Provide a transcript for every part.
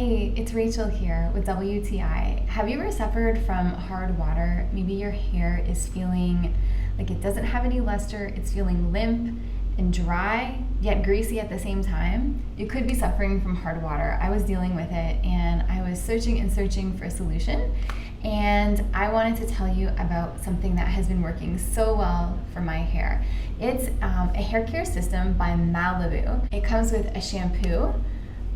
Hey, it's Rachel here with WTI. Have you ever suffered from hard water? Maybe your hair is feeling like it doesn't have any luster, it's feeling limp and dry, yet greasy at the same time. You could be suffering from hard water. I was dealing with it and I was searching and searching for a solution. And I wanted to tell you about something that has been working so well for my hair. It's a hair care system by Malibu. It comes with a shampoo,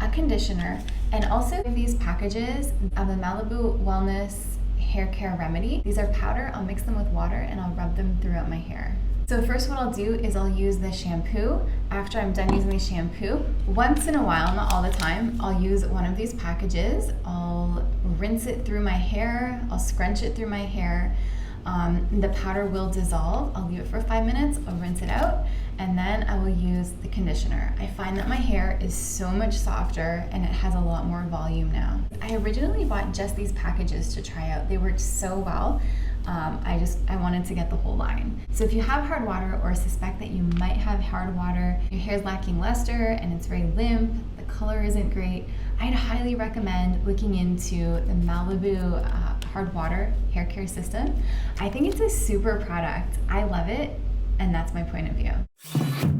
a conditioner, and also these packages of the Malibu Wellness Hair Care Remedy. These are powder. I'll mix them with water and I'll rub them throughout my hair. So first what I'll do is I'll use the shampoo. After I'm done using the shampoo, once in a while, not all the time, I'll use one of these packages. I'll rinse it through my hair. I'll scrunch it through my hair. The powder will dissolve. I'll leave it for 5 minutes. I'll rinse it out. And then I will use the conditioner. I find that my hair is so much softer and it has a lot more volume now. I originally bought just these packages to try out. They worked so well. I wanted to get the whole line. So if you have hard water or suspect that you might have hard water, your hair is lacking luster and it's very limp, the color isn't great, I'd highly recommend looking into the Malibu hard water hair care system. I think it's a super product. I love it, and that's my point of view.